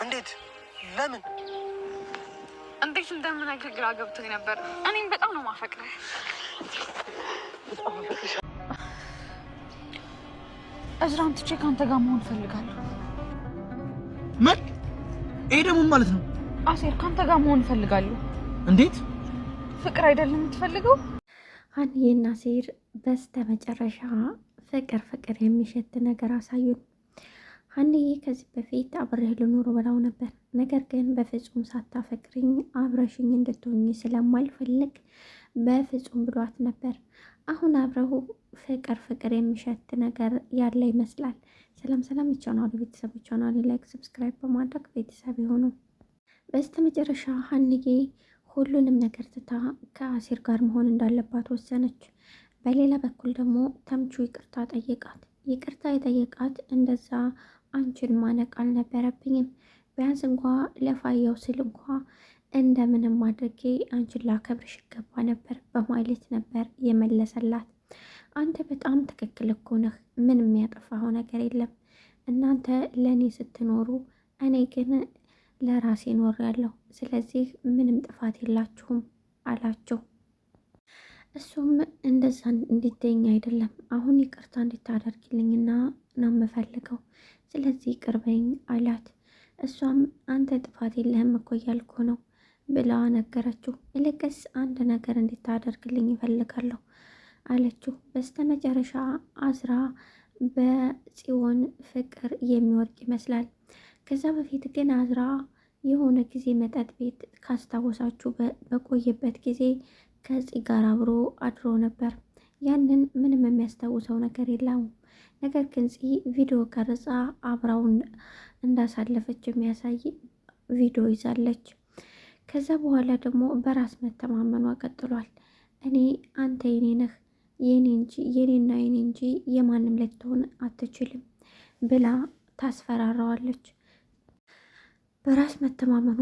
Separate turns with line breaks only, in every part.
እንዴት? ለምን?
እንዴት እንደምነግርህ ግራ ገብቶኝ ነበር። እኔም በጣም ነው ማፈቅረህ። እዝራን ትቼ ከአንተ ጋር መሆን እፈልጋለሁ።
ምን? ይሄ ደግሞ ማለት ነው?
አሴር ከአንተ ጋር መሆን እፈልጋለሁ።
እንዴት?
ፍቅር አይደለም የምትፈልገው?
ሀኒዬና አሴር በስተ መጨረሻ ፍቅር የሚሸት ነገር አሳዩን። ሀኒዬ ከዚህ በፊት አብሬህ ልኖር ብላው ነበር። ነገር ግን በፍጹም ሳታፈቅሪኝ አብረሽኝ እንድትሆኝ ስለማልፈልግ በፍጹም ብሏት ነበር። አሁን አብረው ፍቅር የሚሸት ነገር ያለ ይመስላል። ሰላም ይቻናሉ ቤተሰብ ይቻናሉ ላይክ ሰብስክራይብ በማድረግ ቤተሰብ የሆኑ በስተ መጨረሻ ሀኒዬ ሁሉንም ነገር ትታ ከአሴር ጋር መሆን እንዳለባት ወሰነች። በሌላ በኩል ደግሞ ተምቹ ይቅርታ ጠየቃት። ይቅርታ የጠየቃት እንደዛ አንቺን ማነቅ አልነበረብኝም፣ ቢያንስ እንኳ ለፋያው ስል እንኳ እንደምንም አድርጌ አንቺን ላከብርሽ ይገባ ነበር በማለት ነበር የመለሰላት። አንተ በጣም ትክክል እኮ ነህ፣ ምንም ያጠፋኸው ነገር የለም። እናንተ ለእኔ ስትኖሩ እኔ ግን ለራሴ ኖር ያለው፣ ስለዚህ ምንም ጥፋት የላችሁም አላቸው። እሱም እንደዛ እንዲገኝ አይደለም፣ አሁን ይቅርታ እንድታደርግልኝና ነው የምፈልገው፣ ስለዚህ ቅርበኝ አላት። እሷም አንተ ጥፋት የለህም እኮ እያልኩ ነው ብላ ነገረችው። ይልቅስ አንድ ነገር እንድታደርግልኝ ይፈልጋለሁ አለችው። በስተመጨረሻ አዝራ በጽዮን ፍቅር የሚወርቅ ይመስላል። ከዛ በፊት ግን አዝራ የሆነ ጊዜ መጠጥ ቤት ካስታወሳችሁ በቆየበት ጊዜ ከጽ ጋር አብሮ አድሮ ነበር። ያንን ምንም የሚያስታውሰው ነገር የለውም። ነገር ግን ጽ ቪዲዮ ቀርጻ አብራውን እንዳሳለፈች የሚያሳይ ቪዲዮ ይዛለች። ከዛ በኋላ ደግሞ በራስ መተማመኗ ቀጥሏል። እኔ አንተ የኔ ነህ የኔና የኔ እንጂ የማንም ልትሆን አትችልም ብላ ታስፈራራዋለች። በራስ መተማመኗ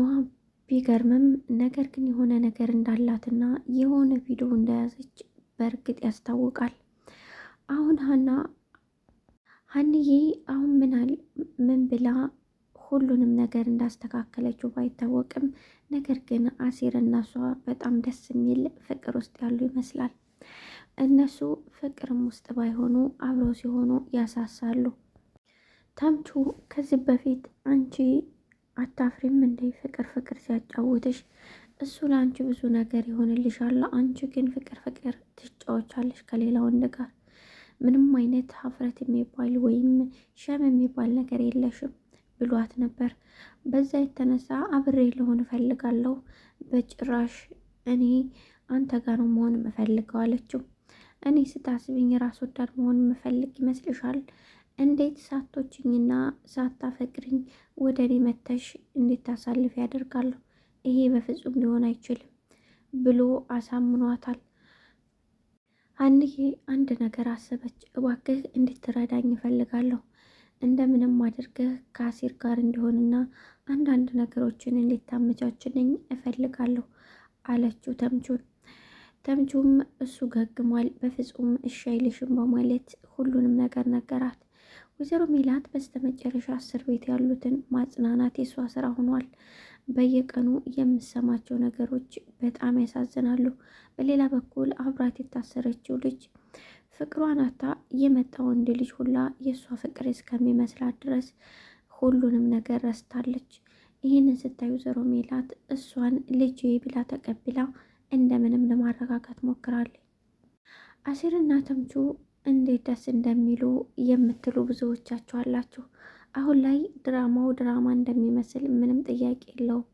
ቢገርምም ነገር ግን የሆነ ነገር እንዳላትና የሆነ ቪዲዮ እንደያዘች በእርግጥ ያስታውቃል። አሁን ሀኒዬ አሁን ምን ብላ ሁሉንም ነገር እንዳስተካከለችው ባይታወቅም ነገር ግን አሴር እና እሷ በጣም ደስ የሚል ፍቅር ውስጥ ያሉ ይመስላል። እነሱ ፍቅርም ውስጥ ባይሆኑ አብረው ሲሆኑ ያሳሳሉ። ተምቹ ከዚህ በፊት አንቺ አታፍሪም እንዴ ፍቅር ሲያጫውትሽ? እሱ ለአንቺ ብዙ ነገር ይሆንልሻል፣ አንቺ ግን ፍቅር ትጫወቻለሽ ከሌላ ወንድ ጋር፣ ምንም አይነት ሀፍረት የሚባል ወይም ሸም የሚባል ነገር የለሽም ብሏት ነበር። በዛ የተነሳ አብሬ ልሆን እፈልጋለሁ፣ በጭራሽ እኔ አንተ ጋር ነው መሆን የምፈልገው አለችው። እኔ ስታስብኝ ራስ ወዳድ መሆን የምፈልግ ይመስልሻል? እንዴት ሳቶችኝና ሳታፈቅሪኝ ወደ እኔ መተሽ እንዴት ታሳልፍ ያደርጋለሁ? ይሄ በፍጹም ሊሆን አይችልም ብሎ አሳምኗታል። ሀኒዬ አንድ ነገር አሰበች። እባክህ እንድትረዳኝ እፈልጋለሁ፣ እንደምንም አድርገህ ከአሴር ጋር እንዲሆንና አንዳንድ ነገሮችን እንድታመቻችልኝ እፈልጋለሁ አለችው ተምቹን። ተምቹም እሱ ገግሟል፣ በፍጹም እሺ አይልሽም በማለት ሁሉንም ነገር ነገራት። ወይዘሮ ሜላት በስተመጨረሻ እስር ቤት ያሉትን ማጽናናት የሷ ስራ ሆኗል። በየቀኑ የምሰማቸው ነገሮች በጣም ያሳዝናሉ። በሌላ በኩል አብራት የታሰረችው ልጅ ፍቅሯን አታ የመጣ ወንድ ልጅ ሁላ የእሷ ፍቅር እስከሚመስላት ድረስ ሁሉንም ነገር ረስታለች። ይህንን ስታዩ ወይዘሮ ሜላት እሷን ልጅ ብላ ተቀብላ እንደምንም ለማረጋጋት ሞክራለች። አሴርና ተምቹ እንዴት ደስ እንደሚሉ የምትሉ ብዙዎቻችሁ አላችሁ። አሁን ላይ ድራማው ድራማ እንደሚመስል ምንም ጥያቄ የለውም።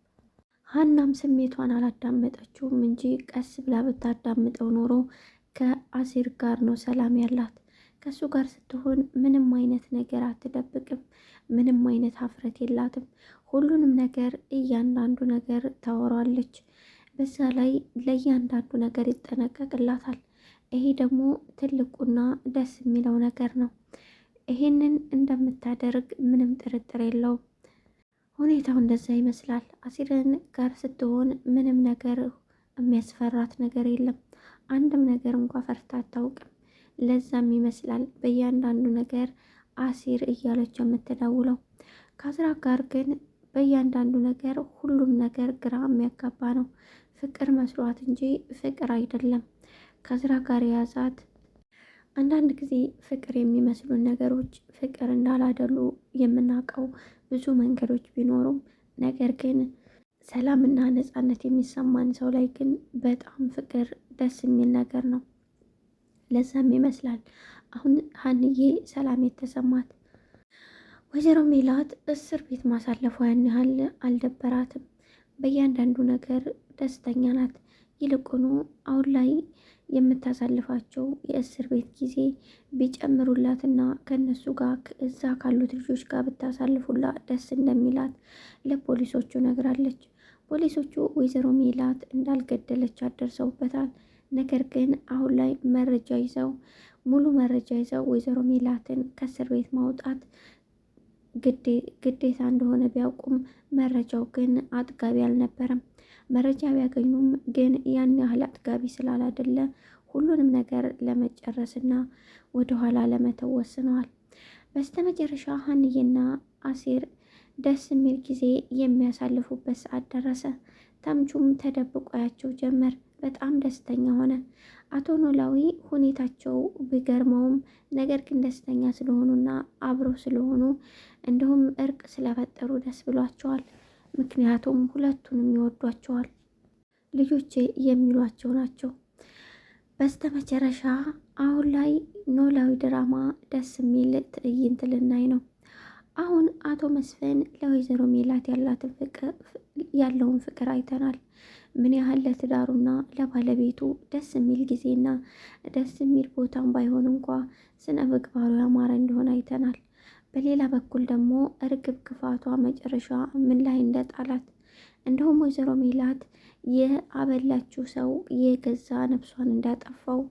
ሀናም ስሜቷን አላዳመጠችውም እንጂ ቀስ ብላ ብታዳምጠው ኖሮ ከአሴር ጋር ነው ሰላም ያላት። ከእሱ ጋር ስትሆን ምንም አይነት ነገር አትደብቅም፣ ምንም አይነት ሀፍረት የላትም። ሁሉንም ነገር እያንዳንዱ ነገር ታወራለች። በዛ ላይ ለእያንዳንዱ ነገር ይጠነቀቅላታል። ይሄ ደግሞ ትልቁና ደስ የሚለው ነገር ነው። ይሄንን እንደምታደርግ ምንም ጥርጥር የለውም። ሁኔታው እንደዛ ይመስላል። አሴርን ጋር ስትሆን ምንም ነገር የሚያስፈራት ነገር የለም። አንድም ነገር እንኳ ፈርታ አታውቅም። ለዛም ይመስላል በእያንዳንዱ ነገር አሴር እያለች የምትደውለው። ከአዝራ ጋር ግን በእያንዳንዱ ነገር ሁሉም ነገር ግራ የሚያጋባ ነው። ፍቅር መስሏት እንጂ ፍቅር አይደለም። ከስራ ጋር የያዛት አንዳንድ ጊዜ ፍቅር የሚመስሉን ነገሮች ፍቅር እንዳላደሉ የምናውቀው ብዙ መንገዶች ቢኖሩም ነገር ግን ሰላምና ነፃነት የሚሰማን ሰው ላይ ግን በጣም ፍቅር ደስ የሚል ነገር ነው። ለዛም ይመስላል አሁን ሀንዬ ሰላም የተሰማት። ወይዘሮ ሜላት እስር ቤት ማሳለፏ ያን ያህል አልደበራትም። በእያንዳንዱ ነገር ደስተኛ ናት። ይልቁኑ አሁን ላይ የምታሳልፋቸው የእስር ቤት ጊዜ ቢጨምሩላትና ከነሱ ጋር እዛ ካሉት ልጆች ጋር ብታሳልፉላ ደስ እንደሚላት ለፖሊሶቹ ነግራለች። ፖሊሶቹ ወይዘሮ ሜላት እንዳልገደለች አደርሰውበታል። ነገር ግን አሁን ላይ ሙሉ መረጃ ይዘው ወይዘሮ ሜላትን ከእስር ቤት ማውጣት ግዴታ እንደሆነ ቢያውቁም መረጃው ግን አጥጋቢ አልነበረም። መረጃ ቢያገኙም ግን ያን ያህል አጥጋቢ ስላላደለ ሁሉንም ነገር ለመጨረስና ወደኋላ ለመተው ወስነዋል። በስተመጨረሻ ሀንዬና አሲር ደስ የሚል ጊዜ የሚያሳልፉበት ሰዓት ደረሰ። ተምቹም ተደብቆ ያቸው ጀመር። በጣም ደስተኛ ሆነ። አቶ ኖላዊ ሁኔታቸው ቢገርመውም ነገር ግን ደስተኛ ስለሆኑና አብረው ስለሆኑ እንዲሁም እርቅ ስለፈጠሩ ደስ ብሏቸዋል። ምክንያቱም ሁለቱንም ይወዷቸዋል። ልጆቼ የሚሏቸው ናቸው። በስተመጨረሻ አሁን ላይ ኖላዊ ድራማ ደስ የሚል ትዕይንት ልናይ ነው። አሁን አቶ መስፍን ለወይዘሮ ሜላት ያለውን ፍቅር አይተናል። ምን ያህል ለትዳሩና ለባለቤቱ ደስ የሚል ጊዜና ደስ የሚል ቦታም ባይሆን እንኳ ስነ ምግባሩ ያማረ እንደሆነ አይተናል። በሌላ በኩል ደግሞ እርግብ ክፋቷ መጨረሻ ምን ላይ እንደጣላት እንዲሁም ወይዘሮ ሜላት የአበላችው ሰው የገዛ ነፍሷን እንዳጠፋው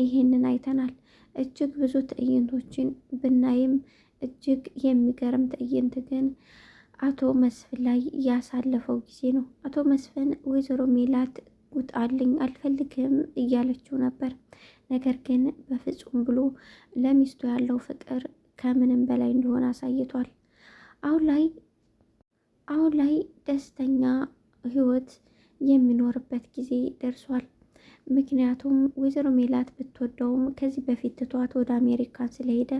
ይሄንን አይተናል። እጅግ ብዙ ትዕይንቶችን ብናይም እጅግ የሚገርም ትዕይንት ግን አቶ መስፍን ላይ ያሳለፈው ጊዜ ነው። አቶ መስፍን ወይዘሮ ሜላት ውጣልኝ አልፈልግም እያለችው ነበር። ነገር ግን በፍጹም ብሎ ለሚስቱ ያለው ፍቅር ከምንም በላይ እንደሆነ አሳይቷል። አሁን ላይ ደስተኛ ህይወት የሚኖርበት ጊዜ ደርሷል። ምክንያቱም ወይዘሮ ሜላት ብትወደውም ከዚህ በፊት ትቷት ወደ አሜሪካን ስለሄደ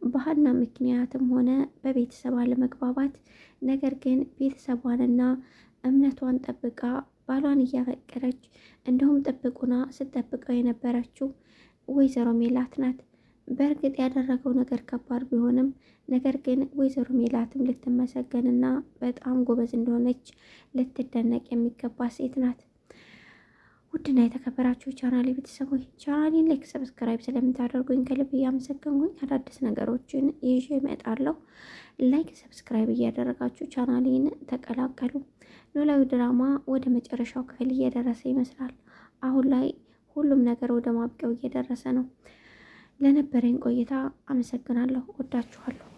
በሀና ምክንያትም ሆነ በቤተሰብ አለመግባባት፣ ነገር ግን ቤተሰቧንና እምነቷን ጠብቃ ባሏን እያፈቀረች እንዲሁም ጥብቁና ስትጠብቀው የነበረችው ወይዘሮ ሜላት ናት። በእርግጥ ያደረገው ነገር ከባድ ቢሆንም ነገር ግን ወይዘሮ ሜላትም ልትመሰገንና በጣም ጎበዝ እንደሆነች ልትደነቅ የሚገባ ሴት ናት። ውድና የተከበራችሁ ቻናሌ ቤተሰቦች ቻናሌን ላይክ፣ ሰብስክራይብ ስለምታደርጉኝ ከልብ እያመሰገንኩኝ አዳዲስ ነገሮችን ይዤ እመጣለሁ። ላይክ ሰብስክራይብ እያደረጋችሁ ቻናሌን ተቀላቀሉ። ኖላዊ ድራማ ወደ መጨረሻው ክፍል እየደረሰ ይመስላል። አሁን ላይ ሁሉም ነገር ወደ ማብቂያው እየደረሰ ነው። ለነበረኝ ቆይታ አመሰግናለሁ። ወዳችኋለሁ።